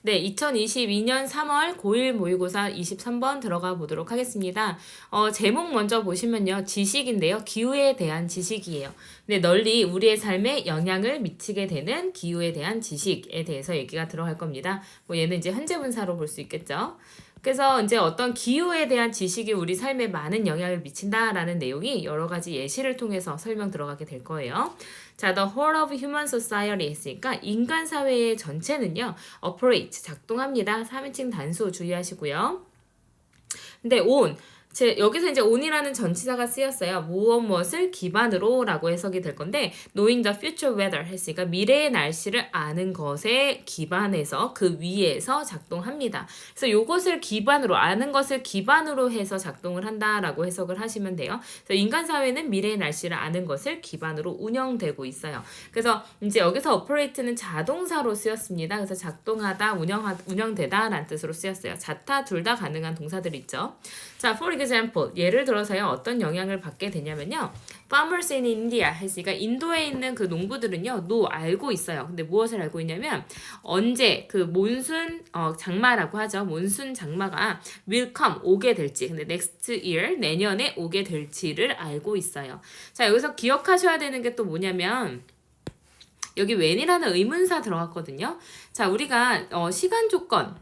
네, 2022년 3월 고1 모의고사 23번 들어가 보도록 하겠습니다. 제목 먼저 보시면요. 지식인데요. 기후에 대한 지식이에요. 네, 널리 우리의 삶에 영향을 미치게 되는 기후에 대한 지식에 대해서 얘기가 들어갈 겁니다. 뭐 얘는 이제 현재 분사로 볼 수 있겠죠. 그래서 이제 어떤 기후에 대한 지식이 우리 삶에 많은 영향을 미친다라는 내용이 여러 가지 예시를 통해서 설명 들어가게 될 거예요. 자, the whole of human society 했으니까 인간 사회의 전체는요, operate, 작동합니다. 3인칭 단수 주의하시고요. 근데 on, 여기서 이제 on이라는 전치사가 쓰였어요. 무엇을 기반으로 라고 해석이 될 건데 knowing the future weather 했으니까 미래의 날씨를 아는 것에 기반해서 그 위에서 작동합니다. 그래서 요것을 기반으로 아는 것을 기반으로 해서 작동을 한다라고 해석을 하시면 돼요. 그래서 인간 사회는 미래의 날씨를 아는 것을 기반으로 운영되고 있어요. 그래서 이제 여기서 operate는 자동사로 쓰였습니다. 그래서 작동하다, 운영되다 라는 뜻으로 쓰였어요. 자타, 둘 다 가능한 동사들 있죠. 자, for example, 예를 들어서요, 어떤 영향을 받게 되냐면요, farmers in India 했으니까 인도에 있는 그 농부들은요, 알고 있어요. 근데 무엇을 알고 있냐면, 언제 그 몬순, 장마라고 하죠. 몬순 장마가 will come, 오게 될지. 근데 next year, 내년에 오게 될지를 알고 있어요. 자, 여기서 기억하셔야 되는 게 또 뭐냐면, 여기 when이라는 의문사 들어갔거든요. 자, 우리가, 시간 조건,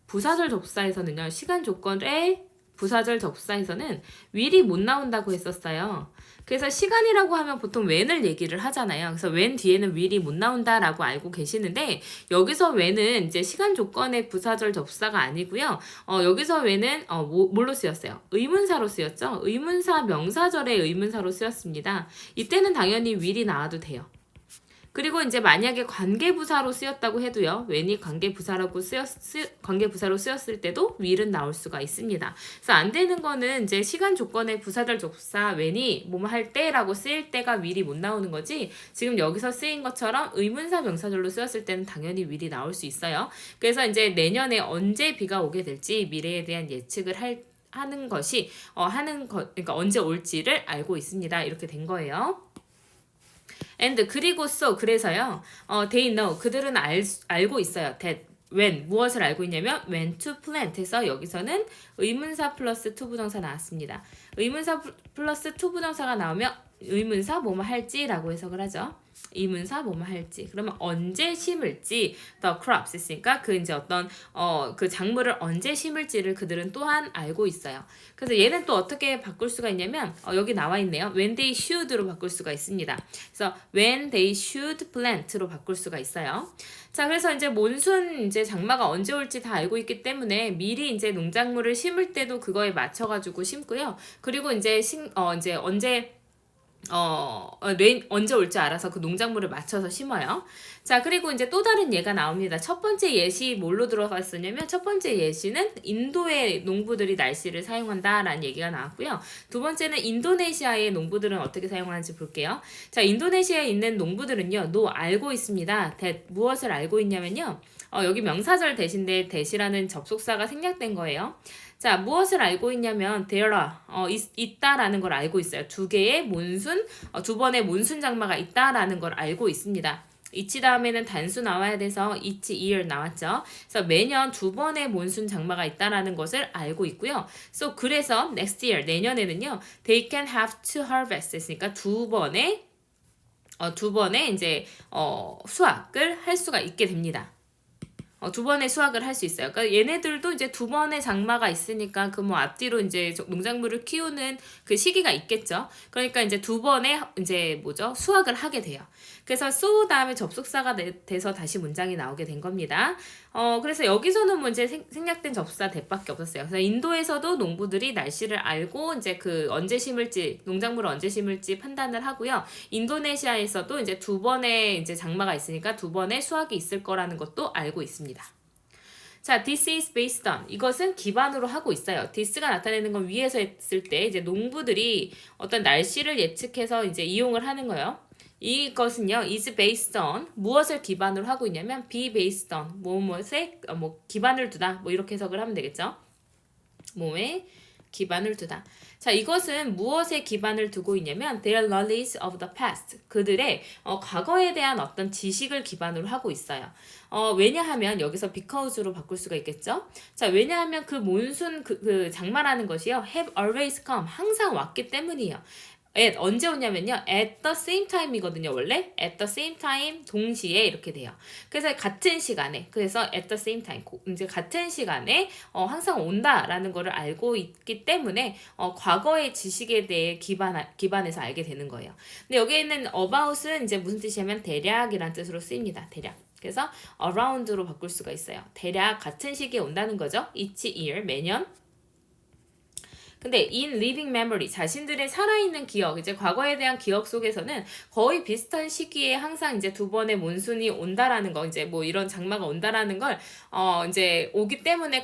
부사절 접사에서는요, 시간 조건의 부사절 접사에서는 will이 못 나온다고 했었어요. 그래서 시간이라고 하면 보통 when을 얘기를 하잖아요. 그래서 when 뒤에는 will이 못 나온다라고 알고 계시는데, 여기서 when은 이제 시간 조건의 부사절 접사가 아니고요. 여기서 when은 뭘로 쓰였어요? 의문사로 쓰였죠? 의문사 명사절의 의문사로 쓰였습니다. 이때는 당연히 will이 나와도 돼요. 그리고 이제 만약에 관계부사로 쓰였다고 해도요, when이 관계부사로 쓰였을 때도 will은 나올 수가 있습니다. 그래서 안 되는 거는 이제 시간 조건의 부사절 접사 when이 뭐뭐 할 때라고 쓰일 때가 will이 못 나오는 거지, 지금 여기서 쓰인 것처럼 의문사 명사절로 쓰였을 때는 당연히 will이 나올 수 있어요. 그래서 이제 내년에 언제 비가 오게 될지 미래에 대한 예측을 하는 것이, 그러니까 언제 올지를 알고 있습니다. 이렇게 된 거예요. and 그리고 그래서요. they know 그들은 알고 있어요. that when 무엇을 알고 있냐면 when to plant 해서 여기서는 의문사 플러스 to 부정사 나왔습니다. 의문사 플러스 to 부정사가 나오면 의문사 뭐뭐 할지라고 해석을 하죠. 의문사 뭐뭐 할지. 그러면 언제 심을지 the crops 있으니까 그 이제 어떤 그 작물을 언제 심을지를 그들은 또한 알고 있어요. 그래서 얘는 또 어떻게 바꿀 수가 있냐면 여기 나와 있네요. when they should로 바꿀 수가 있습니다. 그래서 when they should plant로 바꿀 수가 있어요. 자, 그래서 이제 몬순 이제 장마가 언제 올지 다 알고 있기 때문에 미리 이제 농작물을 심을 때도 그거에 맞춰가지고 심고요. 그리고 이제 이제 언제 올지 알아서 그 농작물을 맞춰서 심어요. 자, 그리고 이제 또 다른 예가 나옵니다. 첫 번째 예시 뭘로 들어갔었냐면, 첫 번째 예시는 인도의 농부들이 날씨를 사용한다라는 얘기가 나왔고요. 두 번째는 인도네시아의 농부들은 어떻게 사용하는지 볼게요. 자, 인도네시아에 있는 농부들은요, 알고 있습니다. 무엇을 알고 있냐면요, 여기 명사절 대신에 대시라는 접속사가 생략된 거예요. 자, 무엇을 알고 있냐면 there are, 있다라는 걸 알고 있어요. 두 번의 몬순 장마가 있다라는 걸 알고 있습니다. each 다음에는 단수 나와야 돼서 each year 나왔죠. 그래서 매년 두 번의 몬순 장마가 있다라는 것을 알고 있고요. 그래서 next year, 내년에는요, they can have to harvest 했으니까 두 번의 이제 수확을 할 수가 있게 됩니다. 두 번의 수확을 할 수 있어요. 그러니까 얘네들도 이제 두 번의 장마가 있으니까 그 뭐 앞뒤로 이제 농작물을 키우는 그 시기가 있겠죠. 그러니까 이제 두 번의 이제 수확을 하게 돼요. 그래서 다음에 접속사가 돼서 다시 문장이 나오게 된 겁니다. 그래서 여기서는 뭐 이제 생략된 접사 대밖에 없었어요. 그래서 인도에서도 농부들이 날씨를 알고 이제 그 언제 심을지, 농작물을 언제 심을지 판단을 하고요. 인도네시아에서도 이제 두 번의 이제 장마가 있으니까 두 번의 수확이 있을 거라는 것도 알고 있습니다. 자, this is based on. 이것은 기반으로 하고 있어요. this가 나타내는 건 위에서 했을 때 이제 농부들이 어떤 날씨를 예측해서 이제 이용을 하는 거예요. 이것은요, is based on 무엇을 기반으로 하고 있냐면 be based on 무엇에 기반을 두다 이렇게 해석을 하면 되겠죠. 뭐에 기반을 두다. 자, 이것은 무엇에 기반을 두고 있냐면 their knowledge of the past. 그들의 과거에 대한 어떤 지식을 기반으로 하고 있어요. 왜냐하면 여기서 because로 바꿀 수가 있겠죠. 자, 왜냐하면 그 몬순 그 장마라는 것이요. have always come. 항상 왔기 때문이에요. at 언제 오냐면요. at the same time이거든요. 원래 at the same time 동시에 이렇게 돼요. 그래서 같은 시간에 그래서 at the same time 이제 같은 시간에 항상 온다라는 거를 알고 있기 때문에 과거의 지식에 대해 기반해서 알게 되는 거예요. 근데 여기에 있는 about은 이제 무슨 뜻이냐면 대략이란 뜻으로 쓰입니다. 대략. 그래서 around로 바꿀 수가 있어요. 대략 같은 시기에 온다는 거죠. each year 매년. 근데 in living memory 자신들의 살아있는 기억 이제 과거에 대한 기억 속에서는 거의 비슷한 시기에 항상 이제 두 번의 몬순이 온다라는 거 이제 뭐 이런 장마가 온다라는 걸 이제 오기 때문에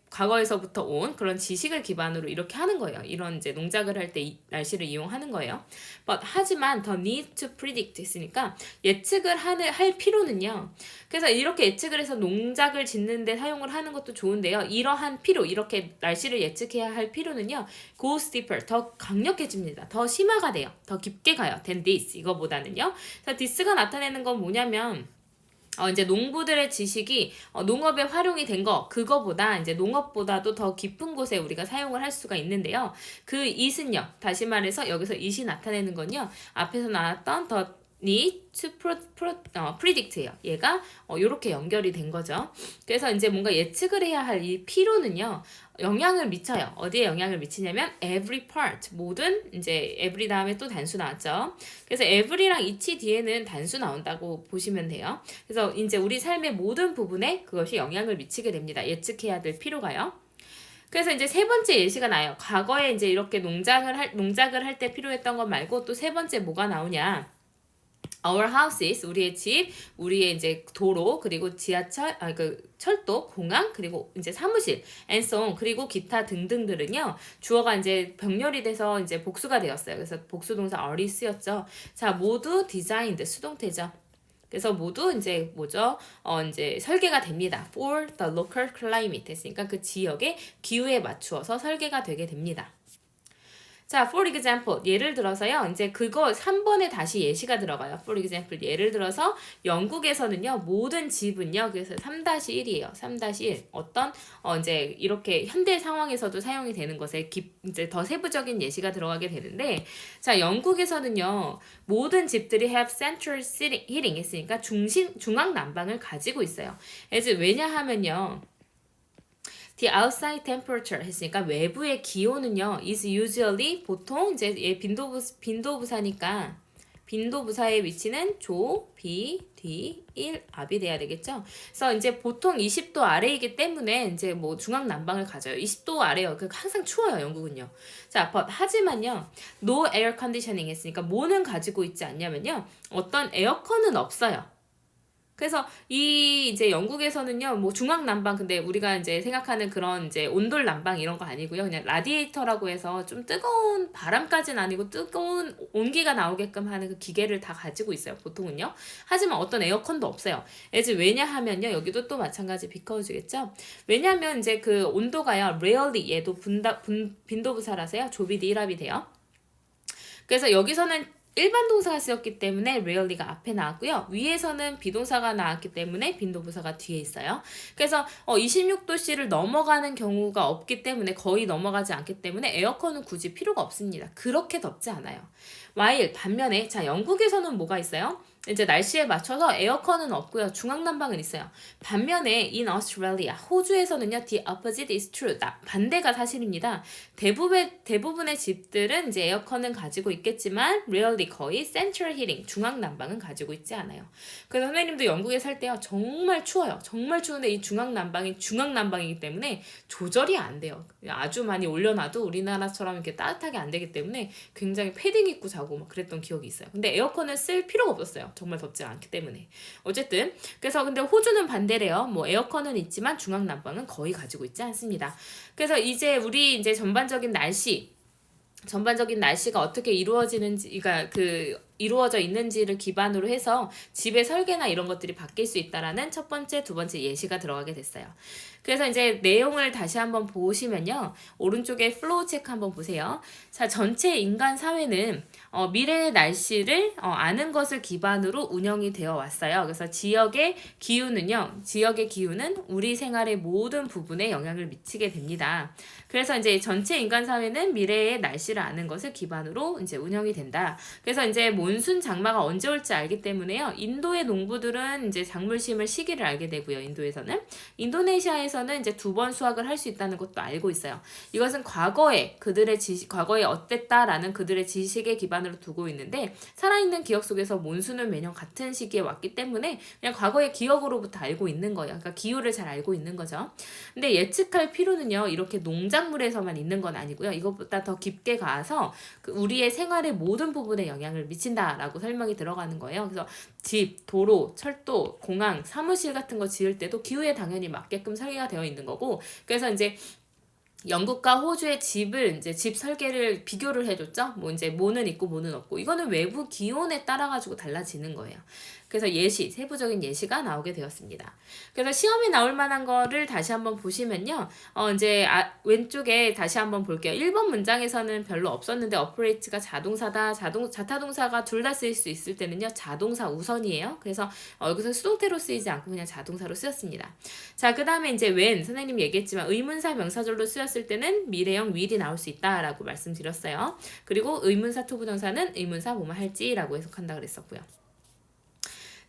과거에서부터 온 그런 지식을 기반으로 이렇게 하는 거예요. 이런 이제 농작을 할 때 날씨를 이용하는 거예요. 하지만 the need to predict 있으니까 예측을 할 필요는요. 그래서 이렇게 예측을 해서 농작을 짓는데 사용을 하는 것도 좋은데요. 이러한 필요, 이렇게 날씨를 예측해야 할 필요는요. goes deeper, 더 강력해집니다. 더 심화가 돼요. 더 깊게 가요. than this, 이거보다는요. 그래서 this가 나타내는 건 뭐냐면 이제 농부들의 지식이 농업에 활용이 된 그거보다 이제 농업보다도 더 깊은 곳에 우리가 사용을 할 수가 있는데요. 그 it은요. 다시 말해서 여기서 it이 나타내는 건요. 앞에서 나왔던 더 need to predict예요. 얘가 요렇게 연결이 된 거죠. 그래서 이제 뭔가 예측을 해야 할 이 필요는요. 영향을 미쳐요. 어디에 영향을 미치냐면 every part, 모든 이제 every 다음에 또 단수 나왔죠. 그래서 every랑 each 뒤에는 단수 나온다고 보시면 돼요. 그래서 이제 우리 삶의 모든 부분에 그것이 영향을 미치게 됩니다. 예측해야 될 필요가요. 그래서 이제 세 번째 예시가 나요. 과거에 이제 이렇게 농작을 할 때 필요했던 것 말고 또 세 번째 뭐가 나오냐? Our houses, 우리의 집, 우리의 이제 도로, 그리고 지하철, 철도, 공항, 그리고 이제 사무실, and so on, 그리고 기타 등등들은요, 주어가 이제 병렬이 돼서 이제 복수가 되었어요. 그래서 복수동사 are이 쓰였죠. 자, 모두 designed, 수동태죠. 그래서 모두 이제 뭐죠? 이제 설계가 됩니다. For the local climate 했으니까 그 지역의 기후에 맞추어서 설계가 되게 됩니다. 자, for example, 예를 들어서요, 이제 그거 3번에 다시 예시가 들어가요. for example, 예를 들어서 영국에서는요, 모든 집은요, 그래서 3-1이에요. 3-1. 어떤, 이제 이렇게 현대 상황에서도 사용이 되는 것에 이제 더 세부적인 예시가 들어가게 되는데, 자, 영국에서는요, 모든 집들이 have central heating 했으니까 중앙 난방을 가지고 있어요. 그래서 왜냐하면요, The outside temperature 했으니까 외부의 기온은요 is usually 보통 이제 얘 빈도부사니까 빈도부사의 위치는 조, 비, 뒤, 일, 압이 돼야 되겠죠. 그래서 이제 보통 20도 아래이기 때문에 이제 뭐 중앙 난방을 가져요. 20도 아래요. 항상 추워요, 영국은요. 자, 하지만요, no air conditioning 했으니까 뭐는 가지고 있지 않냐면요, 어떤 에어컨은 없어요. 그래서 이 이제 영국에서는요, 뭐 중앙 난방, 근데 우리가 이제 생각하는 그런 이제 온돌 난방 이런 거 아니고요. 그냥 라디에이터라고 해서 좀 뜨거운 바람까지는 아니고 뜨거운 온기가 나오게끔 하는 그 기계를 다 가지고 있어요. 보통은요. 하지만 어떤 에어컨도 없어요. 왜냐하면요, 여기도 또 마찬가지 비커주겠죠. 왜냐하면 이제 그 온도가요, rarely 얘도 빈도부사라서요, 조비디 1합이 돼요. 그래서 여기서는 일반 동사가 쓰였기 때문에 rarely가 앞에 나왔고요. 위에서는 비동사가 나왔기 때문에 빈도부사가 뒤에 있어요. 그래서 26도씨를 넘어가는 경우가 없기 때문에 거의 넘어가지 않기 때문에 에어컨은 굳이 필요가 없습니다. 그렇게 덥지 않아요. while 반면에 자, 영국에서는 뭐가 있어요? 이제 날씨에 맞춰서 에어컨은 없고요. 중앙난방은 있어요. 반면에 in Australia, 호주에서는요. The opposite is true. 반대가 사실입니다. 대부분의 집들은 이제 에어컨은 가지고 있겠지만 rarely 거의 central heating, 중앙난방은 가지고 있지 않아요. 그래서 선생님도 영국에 살 때요. 정말 추워요. 정말 추운데 이 중앙난방이기 때문에 조절이 안 돼요. 아주 많이 올려놔도 우리나라처럼 이렇게 따뜻하게 안 되기 때문에 굉장히 패딩 입고 자고 막 그랬던 기억이 있어요. 근데 에어컨을 쓸 필요가 없었어요. 정말 덥지 않기 때문에. 어쨌든 그래서 근데 호주는 반대래요. 뭐 에어컨은 있지만 중앙 난방은 거의 가지고 있지 않습니다. 그래서 이제 우리 이제 전반적인 날씨가 어떻게 이루어지는지, 그러니까 그 이루어져 있는지를 기반으로 해서 집의 설계나 이런 것들이 바뀔 수 있다라는 첫 번째, 두 번째 예시가 들어가게 됐어요. 그래서 이제 내용을 다시 한번 보시면요. 오른쪽에 플로우 체크 한번 보세요. 자, 전체 인간 사회는 미래의 날씨를 아는 것을 기반으로 운영이 되어 왔어요. 그래서 지역의 기후는 우리 생활의 모든 부분에 영향을 미치게 됩니다. 그래서 이제 전체 인간 사회는 미래의 날씨를 아는 것을 기반으로 이제 운영이 된다. 그래서 이제 몬순 장마가 언제 올지 알기 때문에요. 인도의 농부들은 이제 작물 심을 시기를 알게 되고요. 인도에서는 인도네시아에서는 이제 2번 수확을 할 수 있다는 것도 알고 있어요. 이것은 과거에 어땠다라는 그들의 지식에 기반으로 두고 있는데 살아있는 기억 속에서 몬순은 매년 같은 시기에 왔기 때문에 그냥 과거의 기억으로부터 알고 있는 거예요. 그러니까 기후를 잘 알고 있는 거죠. 근데 예측할 필요는요. 이렇게 농작물에서만 있는 건 아니고요. 이것보다 더 깊게 가서 우리의 생활의 모든 부분에 영향을 미친다라고 설명이 들어가는 거예요. 그래서 집, 도로, 철도, 공항, 사무실 같은 거 지을 때도 기후에 당연히 맞게끔 설계가 되어 있는 거고 그래서 이제 영국과 호주의 집을 이제 집 설계를 비교를 해줬죠. 뭐 이제 뭐는 있고 뭐는 없고 이거는 외부 기온에 따라 가지고 달라지는 거예요. 그래서 세부적인 예시가 나오게 되었습니다. 그래서 시험에 나올 만한 거를 다시 한번 보시면요. 이제 왼쪽에 다시 한번 볼게요. 1번 문장에서는 별로 없었는데 operate가 자동사다, 자타동사가 둘 다 쓰일 수 있을 때는요. 자동사 우선이에요. 그래서 여기서 수동태로 쓰이지 않고 그냥 자동사로 쓰였습니다. 자, 그 다음에 이제 when 선생님이 얘기했지만 의문사 명사절로 쓰였을 때는 미래형 will이 나올 수 있다라고 말씀드렸어요. 그리고 의문사 투부정사는 의문사 뭐뭐 할지라고 해석한다 그랬었고요.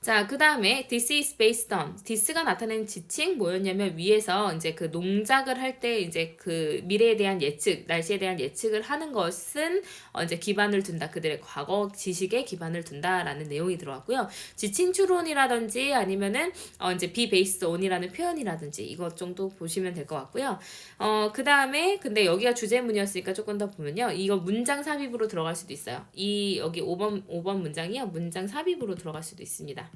자, 그 다음에 this is based on. this가 나타내는 지칭 뭐였냐면 위에서 이제 그 농작을 할 때 이제 그 미래에 대한 예측, 날씨에 대한 예측을 하는 것은 이제 기반을 둔다. 그들의 과거 지식에 기반을 둔다라는 내용이 들어왔고요. 지칭 추론이라든지 아니면은 이제 be based on이라는 표현이라든지 이것 정도 보시면 될 것 같고요. 그 다음에 근데 여기가 주제문이었으니까 조금 더 보면요. 이거 문장 삽입으로 들어갈 수도 있어요. 여기 5번 문장이요. 문장 삽입으로 들어갈 수도 있습니다.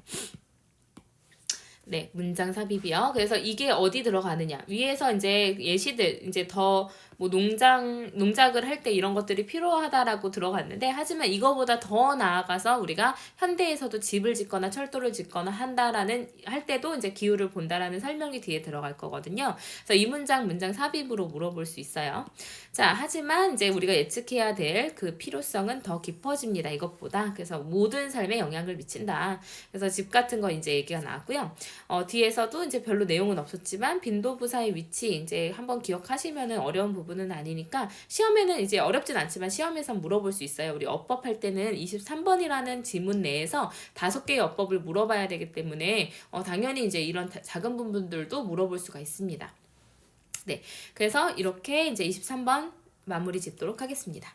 네, 문장 삽입이요. 그래서 이게 어디 들어가느냐. 위에서 이제 예시들, 이제 더 뭐 농작을 할 때 이런 것들이 필요하다라고 들어갔는데, 하지만 이거보다 더 나아가서 우리가 현대에서도 집을 짓거나 철도를 짓거나 할 때도 이제 기후를 본다라는 설명이 뒤에 들어갈 거거든요. 그래서 이 문장 삽입으로 물어볼 수 있어요. 자, 하지만 이제 우리가 예측해야 될 그 필요성은 더 깊어집니다. 이것보다. 그래서 모든 삶에 영향을 미친다. 그래서 집 같은 거 이제 얘기가 나왔고요. 뒤에서도 이제 별로 내용은 없었지만 빈도부사의 위치 이제 한번 기억하시면은 어려운 부분은 아니니까 시험에는 이제 어렵진 않지만 시험에서 물어볼 수 있어요. 우리 어법 할 때는 23번이라는 지문 내에서 5개의 어법을 물어봐야 되기 때문에 당연히 이제 이런 작은 부분들도 물어볼 수가 있습니다. 네, 그래서 이렇게 이제 23번 마무리 짓도록 하겠습니다.